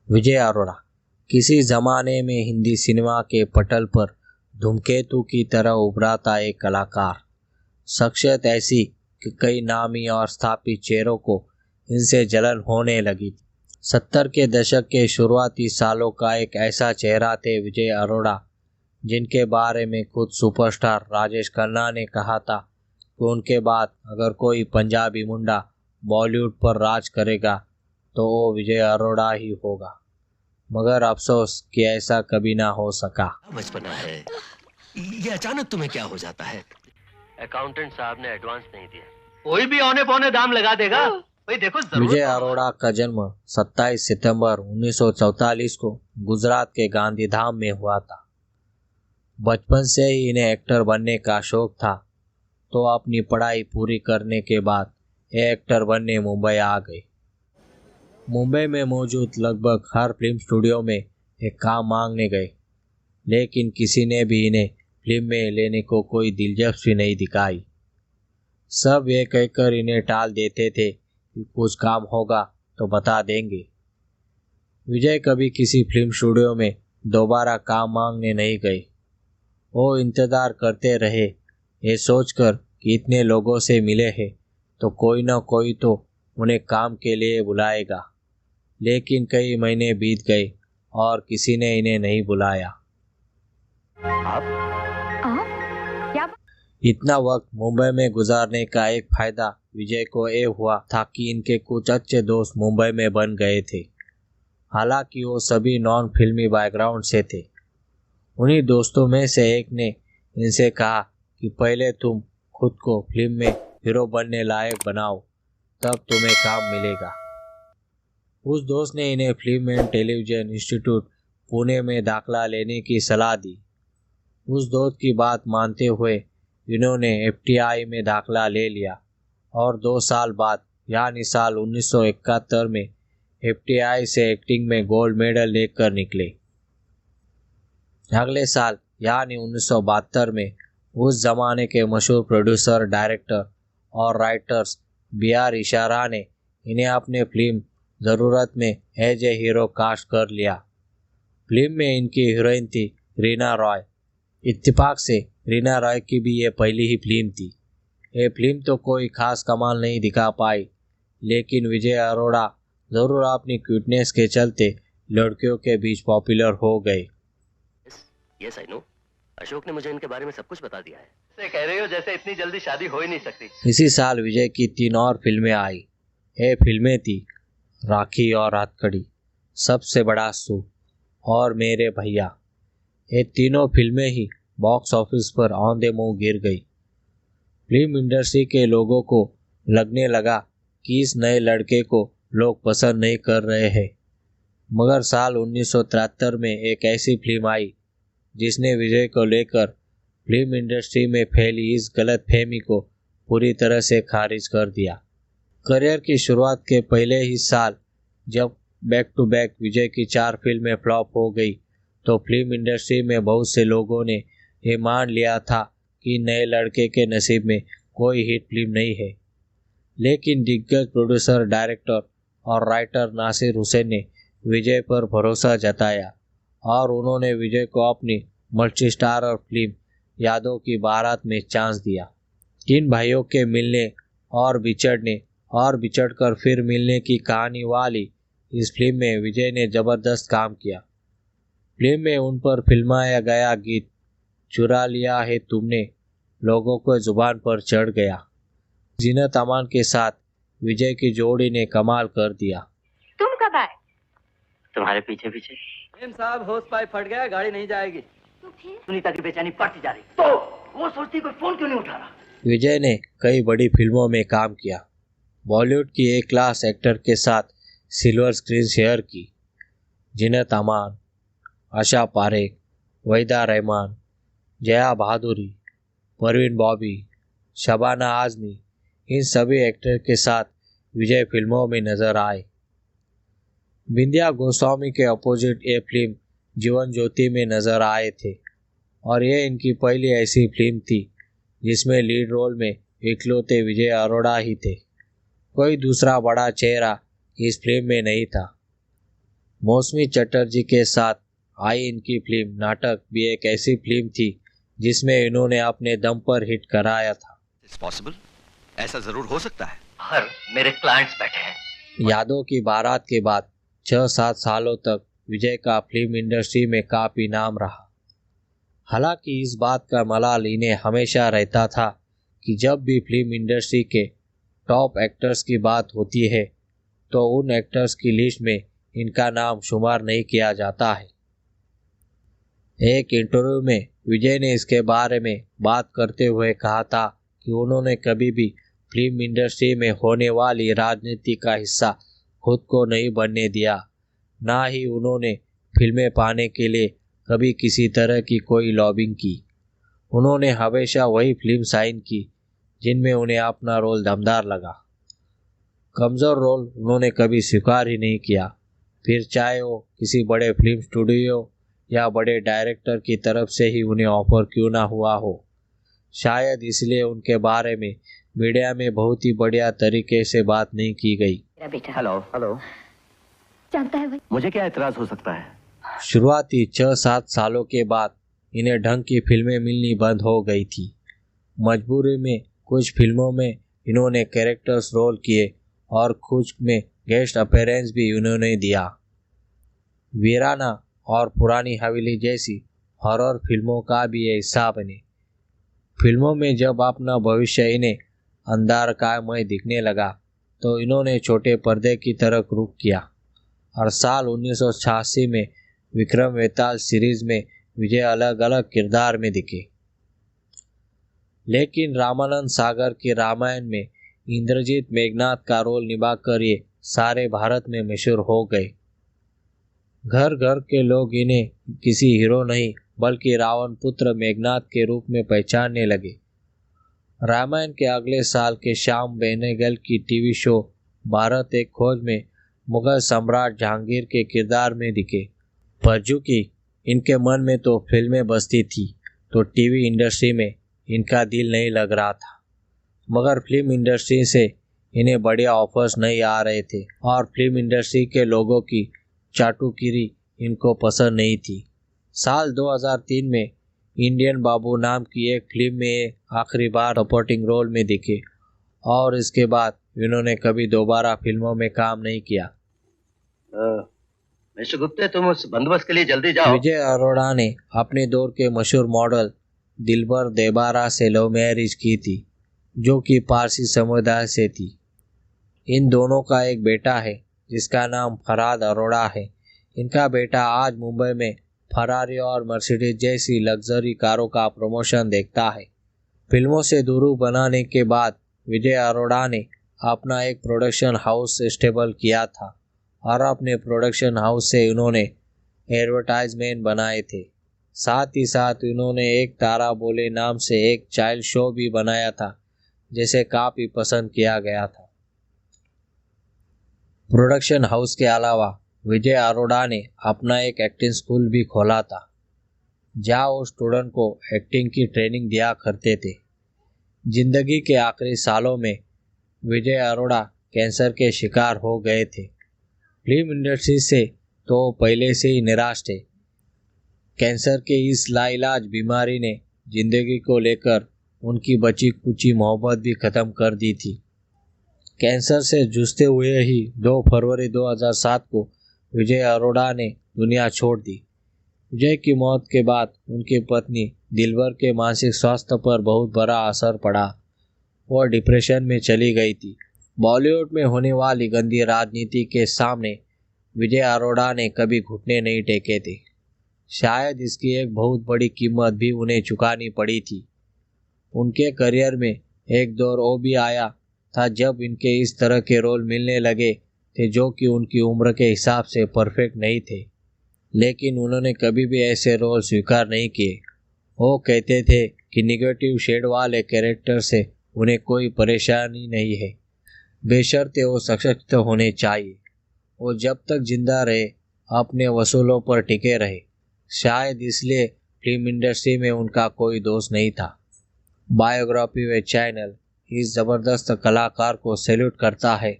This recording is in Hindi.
विजय अरोड़ा किसी जमाने में हिंदी सिनेमा के पटल पर धूमकेतु की तरह उभरा था एक कलाकार। शख्सियत ऐसी कि कई नामी और स्थापित चेहरों को इनसे जलन होने लगी थी। 70 के दशक के शुरुआती सालों का एक ऐसा चेहरा थे विजय अरोड़ा, जिनके बारे में खुद सुपरस्टार राजेश खन्ना ने कहा था कि उनके बाद अगर कोई पंजाबी मुंडा बॉलीवुड पर राज करेगा तो वो विजय अरोड़ा ही होगा। मगर अफसोस कि ऐसा कभी ना हो सका। बचपना है, ये अचानक तुम्हें क्या हो जाता है? अकाउंटेंट साहब ने एडवांस नहीं दिया, कोई भी औने पौने दाम लगा देगा। भाई देखो, विजय अरोड़ा का जन्म 27 सितंबर 1944 को गुजरात के गांधीधाम में हुआ था। बचपन से ही इन्हें एक्टर बनने का शौक था, तो अपनी पढ़ाई पूरी करने के बाद ये एक्टर बनने मुंबई आ गए। मुंबई में मौजूद लगभग हर फिल्म स्टूडियो में एक काम मांगने गए, लेकिन किसी ने भी इन्हें फिल्म में लेने को कोई दिलचस्पी नहीं दिखाई। सब ये कहकर इन्हें टाल देते थे कि कुछ काम होगा तो बता देंगे। विजय कभी किसी फिल्म स्टूडियो में दोबारा काम मांगने नहीं गए। वो इंतज़ार करते रहे, ये सोचकर कि इतने लोगों से मिले हैं तो कोई ना कोई तो उन्हें काम के लिए बुलाएगा। लेकिन कई महीने बीत गए और किसी ने इन्हें नहीं बुलाया। आप क्या? इतना वक्त मुंबई में गुजारने का एक फायदा विजय को ये हुआ था कि इनके कुछ अच्छे दोस्त मुंबई में बन गए थे। हालांकि वो सभी नॉन फिल्मी बैकग्राउंड से थे। उन्हीं दोस्तों में से एक ने इनसे कहा कि पहले तुम खुद को फिल्म में हीरो बनने लायक बनाओ, तब तुम्हें काम मिलेगा। उस दोस्त ने इन्हें film and television institute Pune में दाखला लेने की सलाह दी। उस दोस्त की बात मानते हुए इन्होंने एफटीआई में दाखला ले लिया और 2 साल बाद यानी साल 1971 में एफटीआई से एक्टिंग में गोल्ड मेडल लेकर निकले। अगले साल यानी 1972 में उस जमाने के मशहूर प्रोड्यूसर, डायरेक्टर और राइटर्स बी.आर. इशारा ने इन्हें अपने फिल्म ज़रूरत में एज ए हीरो कास्ट कर लिया। फिल्म में इनकी हीरोइन थी रीना रॉय। इत्तेफाक से रीना रॉय की भी ये पहली ही फिल्म थी। ये फिल्म तो कोई खास कमाल नहीं दिखा पाई, लेकिन विजय अरोड़ा ज़रूर अपनी क्यूटनेस के चलते लड़कियों के बीच पॉपुलर हो गए। यस आई नो, अशोक ने मुझे इनके बारे में सब कुछ बता दिया है। से कह रहे हो जैसे इतनी जल्दी शादी हो ही नहीं सकती। इसी साल विजय की 3 और फिल्में आई। ये फिल्में थी राखी और हथकड़ी, सबसे बड़ा सूट और मेरे भैया। ये तीनों फिल्में ही बॉक्स ऑफिस पर औंधे मुंह गिर गई। फिल्म इंडस्ट्री के लोगों को लगने लगा कि इस नए लड़के को लोग पसंद नहीं कर रहे हैं। मगर साल 1973 में एक ऐसी फिल्म आई जिसने विजय को लेकर फिल्म इंडस्ट्री में फैली इस गलत फहमी को पूरी तरह से खारिज कर दिया। करियर की शुरुआत के पहले ही साल जब बैक टू बैक विजय की 4 फिल्में फ्लॉप हो गई, तो फिल्म इंडस्ट्री में बहुत से लोगों ने ये मान लिया था कि नए लड़के के नसीब में कोई हिट फिल्म नहीं है। लेकिन दिग्गज प्रोड्यूसर, डायरेक्टर और राइटर नासिर हुसैन ने विजय पर भरोसा जताया और उन्होंने विजय को अपनी मल्टी स्टारर फिल्म यादों की बारात में चांस दिया। 3 भाइयों के मिलने और बिछड़ने और बिछड़कर फिर मिलने की कहानी वाली इस फिल्म में विजय ने जबरदस्त काम किया। फिल्म में उन पर फिल्माया गया गीत चुरा लिया है तुमने लोगों को जुबान पर चढ़ गया। जीनत अमान के साथ विजय की जोड़ी ने कमाल कर दिया। तुम कब आए? तुम्हारे पीछे पीछे। साहब होश पाइप फट गया, गाड़ी नहीं जाएगी। तो फिर सुनीता की बेचैनी बढ़ती जा रही, तो वो सोचती कोई फोन क्यों नहीं उठा रहा। विजय ने कई बड़ी फिल्मों में काम किया। बॉलीवुड की एक क्लास एक्टर के साथ सिल्वर स्क्रीन शेयर की। जीनत अमान, आशा पारेख, वहीदा रहमान, जया बहादुरी, परवीन बॉबी, शबाना आजमी, इन सभी एक्टर के साथ विजय फिल्मों में नजर आए। बिंदिया गोस्वामी के अपोजिट ये फिल्म जीवन ज्योति में नजर आए थे और ये इनकी पहली ऐसी फिल्म थी जिसमें लीड रोल में इकलौते विजय अरोड़ा ही थे। कोई दूसरा बड़ा चेहरा इस फिल्म में नहीं था। मौसमी चटर्जी के साथ आई इनकी फिल्म नाटक भी एक ऐसी फिल्म थी जिसमें इन्होंने अपने दम पर हिट कराया था। इट्स पॉसिबल, ऐसा जरूर हो सकता है। बाहर मेरे क्लाइंट्स बैठे हैं। यादों की बारात के बाद 6-7 सालों तक विजय का फिल्म इंडस्ट्री में काफी नाम रहा। हालांकि इस बात का मलाल इन्हें हमेशा रहता था कि जब भी फिल्म इंडस्ट्री के टॉप एक्टर्स की बात होती है तो उन एक्टर्स की लिस्ट में इनका नाम शुमार नहीं किया जाता है। एक इंटरव्यू में विजय ने इसके बारे में बात करते हुए कहा था कि उन्होंने कभी भी फिल्म इंडस्ट्री में होने वाली राजनीति का हिस्सा खुद को नहीं बनने दिया, ना ही उन्होंने फिल्में पाने के लिए कभी किसी तरह की कोई लॉबिंग की। उन्होंने हमेशा वही फिल्म साइन की जिनमें उन्हें अपना रोल दमदार लगा। कमज़ोर रोल उन्होंने कभी स्वीकार ही नहीं किया, फिर चाहे वो किसी बड़े फिल्म स्टूडियो या बड़े डायरेक्टर की तरफ से ही उन्हें ऑफर क्यों ना हुआ हो। शायद इसलिए उनके बारे में मीडिया में बहुत ही बढ़िया तरीके से बात नहीं की गई। मेरा बेटा हेलो हेलो, जानता है भाई, मुझे क्या इतराज हो सकता है? शुरुआती 6-7 सालों के बाद इन्हें ढंग की फिल्में मिलनी बंद हो गई थी। मजबूरी में कुछ फिल्मों में इन्होंने कैरेक्टर्स रोल किए और कुछ में गेस्ट अपीयरेंस भी इन्होंने दिया। वीराना और पुरानी हवेली जैसी हॉरर फिल्मों का भी ये हिस्सा बने। फिल्मों में जब अपना भविष्य इन्हें अंधकारमय दिखने लगा तो इन्होंने छोटे पर्दे की तरफ रुख किया और साल 1986 में विक्रम वेताल सीरीज में विजय अलग अलग किरदार में दिखे। लेकिन रामानंद सागर के रामायण में इंद्रजीत मेघनाथ का रोल निभाकर ये सारे भारत में मशहूर हो गए। घर घर के लोग इन्हें किसी हीरो नहीं बल्कि रावण पुत्र मेघनाथ के रूप में पहचानने लगे। रामायण के अगले साल के श्याम बेनेगल की टीवी शो भारत एक खोज में मुगल सम्राट जहांगीर के किरदार में दिखे। पर चूंकि इनके मन में तो फिल्में बसती थी तो टीवी इंडस्ट्री में इनका दिल नहीं लग रहा था। मगर फिल्म इंडस्ट्री से इन्हें बढ़िया ऑफर्स नहीं आ रहे थे और फिल्म इंडस्ट्री के लोगों की चाटुकिरी इनको पसंद नहीं थी। साल 2003 में इंडियन बाबू नाम की एक फिल्म में आखिरी बार सपोर्टिंग रोल में दिखे और इसके बाद इन्होंने कभी दोबारा फिल्मों में काम नहीं किया। मिस्टर गुप्ते, तुम उस बंदोबस्त के लिए जल्दी जाओ। विजय अरोड़ा ने अपने दौर के मशहूर मॉडल दिलबर देबारा से लव मैरिज की थी, जो कि पारसी समुदाय से थी। इन दोनों का एक बेटा है जिसका नाम फरहाद अरोड़ा है। इनका बेटा आज मुंबई में फरारी और मर्सिडीज जैसी लग्जरी कारों का प्रमोशन देखता है। फिल्मों से दूर बनाने के बाद विजय अरोड़ा ने अपना एक प्रोडक्शन हाउस स्टेबल किया था और अपने प्रोडक्शन हाउस से उन्होंने एडवर्टाइजमेंट बनाए थे। साथ ही साथ उन्होंने एक तारा बोले नाम से एक चाइल्ड शो भी बनाया था, जिसे काफ़ी पसंद किया गया था। प्रोडक्शन हाउस के अलावा विजय अरोड़ा ने अपना एक एक्टिंग स्कूल भी खोला था, जहाँ वो स्टूडेंट को एक्टिंग की ट्रेनिंग दिया करते थे। जिंदगी के आखिरी सालों में विजय अरोड़ा कैंसर के शिकार हो गए थे। फिल्म इंडस्ट्री से तो पहले से ही निराश थे। कैंसर के इस लाइलाज बीमारी ने जिंदगी को लेकर उनकी बची कुची मोहब्बत भी ख़त्म कर दी थी। कैंसर से जूझते हुए ही 2 फरवरी 2007 को विजय अरोड़ा ने दुनिया छोड़ दी। विजय की मौत के बाद उनकी पत्नी दिलबर के मानसिक स्वास्थ्य पर बहुत बड़ा असर पड़ा। वह डिप्रेशन में चली गई थी। बॉलीवुड में होने वाली गंदी राजनीति के सामने विजय अरोड़ा ने कभी घुटने नहीं टेके थे। शायद इसकी एक बहुत बड़ी कीमत भी उन्हें चुकानी पड़ी थी। उनके करियर में एक दौर वो भी आया था जब इनके इस तरह के रोल मिलने लगे थे जो कि उनकी उम्र के हिसाब से परफेक्ट नहीं थे, लेकिन उन्होंने कभी भी ऐसे रोल स्वीकार नहीं किए। वो कहते थे कि निगेटिव शेड वाले कैरेक्टर से उन्हें कोई परेशानी नहीं है, बेशर्ते वो सशक्त होने चाहिए। वो जब तक जिंदा रहे अपने वसूलों पर टिके रहे। शायद इसलिए फिल्म इंडस्ट्री में उनका कोई दोष नहीं था। बायोग्राफी व चैनल इस ज़बरदस्त कलाकार को सैल्यूट करता है